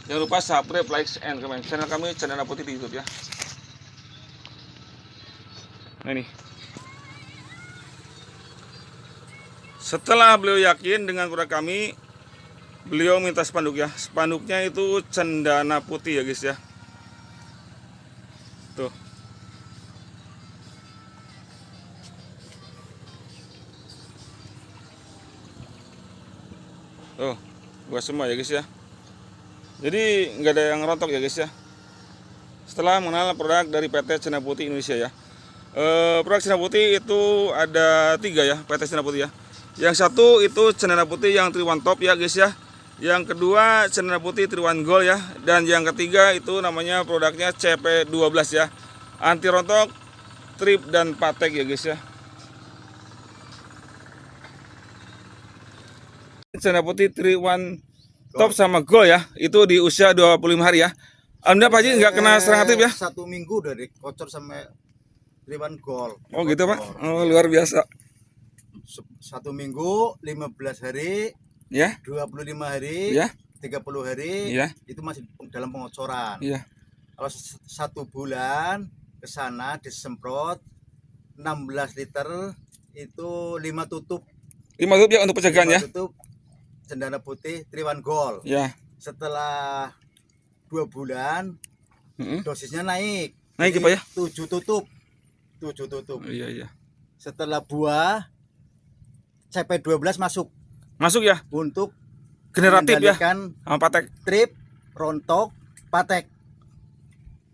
Jangan lupa subscribe, like, and comment channel kami Cendana Putih di YouTube ya. Nah ini. Setelah beliau yakin dengan produk kami, beliau minta spanduk ya. Spanduknya itu cendana putih ya guys ya. Tuh. Tuh, buat semua ya guys ya. Jadi nggak ada yang rontok ya guys ya. Setelah mengenal produk dari PT Cendana Putih Indonesia ya. Produk Cendana Putih itu ada 3 ya, PT Cendana Putih ya. Yang satu itu Cendana Putih yang Triwan Top ya guys ya. Yang kedua Cendana Putih Triwan Gold ya. Dan yang ketiga itu namanya produknya CP12 ya. Anti rontok, trip dan patek ya guys ya. Cendana Putih Triwan Top sama Gold ya. Itu di usia 25 hari ya. Alhamdulillah Pak Haji nggak kena serangan trip ya. 1 minggu dari kocor sampai Triwan Gold. Oh gitu Pak. Oh luar biasa. 1 minggu, 15 hari, Ya. 25 hari, Ya. 30 hari, Iya. itu masih dalam pengocoran. Iya. Kalau 1 bulan ke sana disemprot 16 liter itu 5 tutup. 5 tutup ya untuk pencegahan ya. 5 tutup Cendana Putih Triwan Gold. Ya. Setelah 2 bulan dosisnya naik. Naik Jadi Pak ya. 7 tutup. 7 tutup. Iya iya. Setelah buah CP12 masuk Masuk ya. untuk Generatif ya. mengendalikan Sama patek. trip, rontok, patek.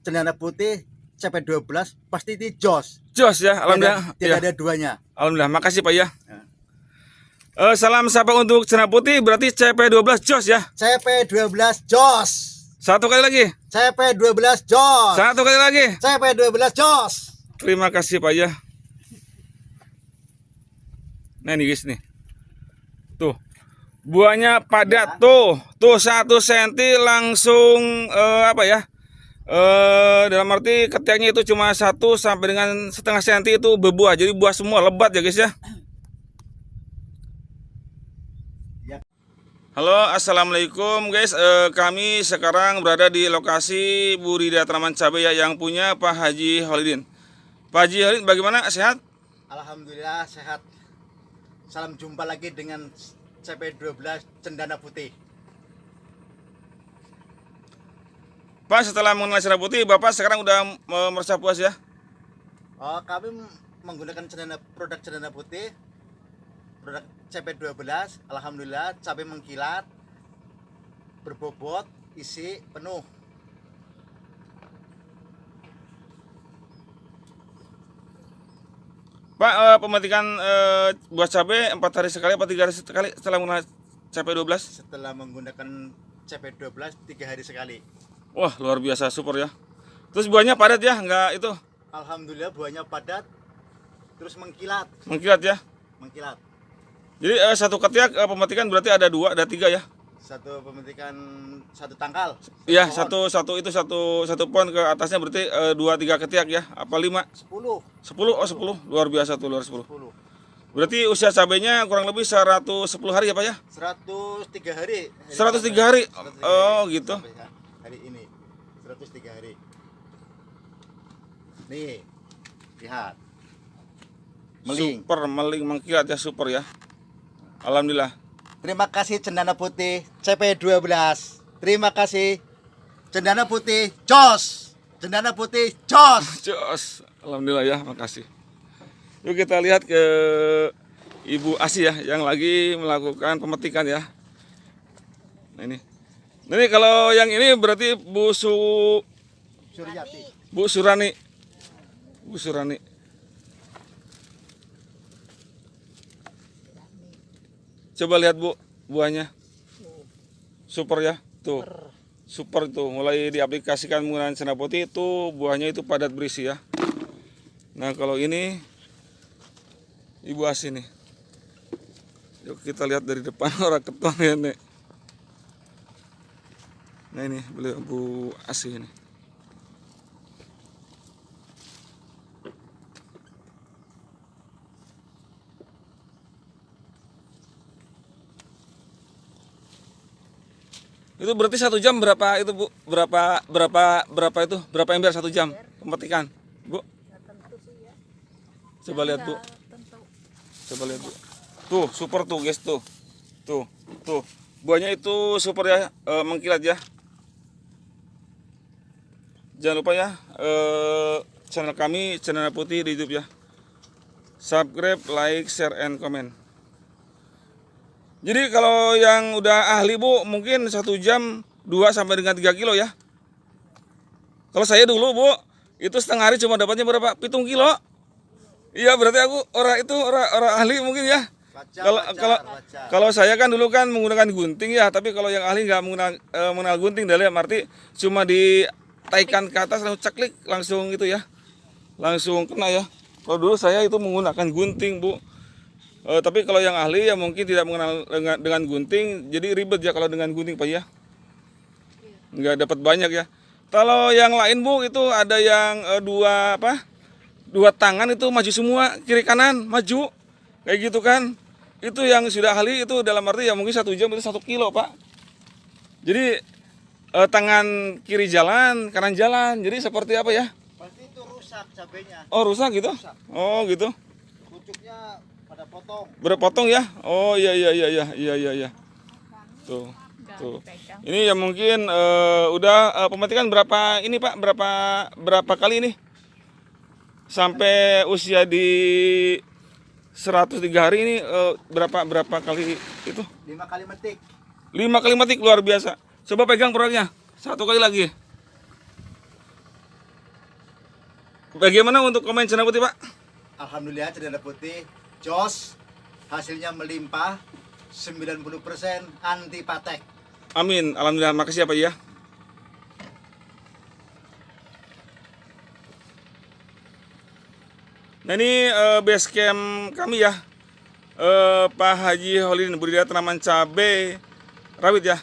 Cendana Putih CP12 pasti itu jos. Jos ya. Alhamdulillah. Tidak Ya. ada duanya. Alhamdulillah. Makasih Pak ya. Ya. Salam sapa untuk Cendana Putih berarti CP12 jos ya. CP12 jos. Satu kali lagi. CP12 jos. Satu kali lagi. CP12 jos. Terima kasih Pak ya. Nah ini guys nih. Tuh. Buahnya padat tuh. Tuh 1 cm langsung apa ya? Dalam arti ketiaknya itu cuma 1 sampai dengan setengah senti itu berbuah. Jadi buah semua lebat ya guys ya. Halo assalamualaikum guys. Kami sekarang berada di lokasi budidaya tanaman cabai ya yang punya Pak Haji Holidin. Pak Haji Holidin bagaimana, sehat? Alhamdulillah sehat. Salam jumpa lagi dengan CP12 Cendana Putih. Pak, setelah mengenal Cendana Putih Bapak sekarang udah merasa puas ya? Oh, kami menggunakan produk Cendana Putih, produk CP12. Alhamdulillah cabai mengkilat, berbobot, isi penuh. Pak, pemetikan buah cabai 4 hari sekali apa 3 hari sekali setelah menggunakan CP12? Setelah menggunakan CP12 3 hari sekali. Wah luar biasa, super ya. Terus buahnya padat ya, enggak itu? Alhamdulillah buahnya padat, terus mengkilat. Mengkilat ya. Mengkilat. Jadi satu ketiak pemetikan berarti ada 2, ada 3 ya? Satu pemetikan 1 tangkal. Iya, pohon. satu pohon ke atasnya berarti 2-3 ketiak ya? Apa 5? 10. 10? Oh 10, luar biasa tuh, luar 10. 10. Berarti usia cabainya kurang lebih 110 hari ya Pak ya? 103 hari. 103 hari? 103 Oh gitu. Sampai hari ini 103 hari. Nih, lihat. Meling. Super, meling, mengkilat ya, super ya. Alhamdulillah. Terima kasih Cendana Putih CP12. Terima kasih Cendana Putih jos. Cendana Putih jos. Jos. Alhamdulillah ya, makasih. Yuk kita lihat ke Ibu Asi ya yang lagi melakukan pemetikan ya. Nah ini. Nah, ini kalau yang ini berarti Suryati. Bu Surani. Bu Surani. Coba lihat Bu, buahnya. Super ya, tuh. Super tuh, mulai diaplikasikan menggunakan Cendana Putih itu buahnya itu padat berisi ya. Nah, kalau ini Ibu Asi nih. Yuk kita lihat dari depan orang ketuang ya, Nek. Nah, ini beliau Bu Asi ini. Itu berarti 1 jam berapa itu Bu? Berapa itu? Berapa ember 1 jam pemetikan? Bu? Coba lihat Bu. Coba lihat Bu. Tuh, super tuh guys tuh. Tuh. buahnya itu super ya, mengkilat ya. Jangan lupa ya, channel kami, channel Putih di YouTube ya. Subscribe, like, share, and comment. Jadi kalau yang udah ahli Bu, mungkin 1 jam 2 sampai dengan 3 kilo ya. Kalau saya dulu Bu, itu setengah hari cuma dapatnya berapa? 7 kilo. Iya, berarti aku orang ahli mungkin ya. Kalau saya kan dulu kan menggunakan gunting ya, tapi kalau yang ahli nggak mengenal gunting, dalam arti cuma ditaikan ke atas langsung ceklik langsung gitu ya, langsung kena ya. Kalau dulu saya itu menggunakan gunting Bu, tapi kalau yang ahli ya mungkin tidak mengenal dengan gunting, jadi ribet ya kalau dengan gunting Pak ya, nggak dapat banyak ya. Kalau yang lain Bu itu ada yang dua tangan itu maju semua, kiri kanan maju kayak gitu kan. Itu yang sudah ahli itu dalam arti ya mungkin 1 jam itu 1 kilo Pak. Jadi tangan kiri jalan, kanan jalan. Jadi seperti apa ya? Berarti itu rusak cabenya. Oh rusak gitu? Oh gitu. Pucuknya pada potong. Berpotong ya? Oh iya. Tuh. Ini ya mungkin udah pemetikan berapa ini Pak? Berapa kali ini? Sampai usia di 103 hari ini berapa kali itu? 5 kali metik. 5 kali metik, luar biasa. Coba pegang produknya. 1 kali lagi. Bagaimana untuk komen Cendana Putih Pak? Alhamdulillah Cendana Putih jos, hasilnya melimpah, 90% anti patek. Amin. Alhamdulillah. Makasih ya Pak ya. Nah ini base camp kami ya, Pak Haji Holidin, budidaya tanaman cabai rawit ya.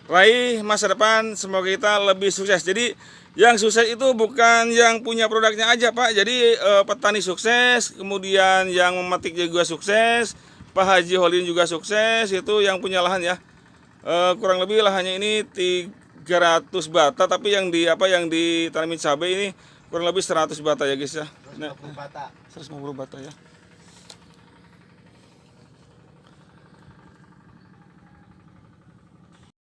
Raih masa depan, semoga kita lebih sukses. Jadi yang sukses itu bukan yang punya produknya aja Pak. Jadi petani sukses, kemudian yang memetik juga sukses, Pak Haji Holidin juga sukses, itu yang punya lahan ya. Kurang lebih lahannya ini 300 bata, tapi yang ditanami cabai ini kurang lebih 100 bata ya guys ya. 150 bata. 150 bata ya.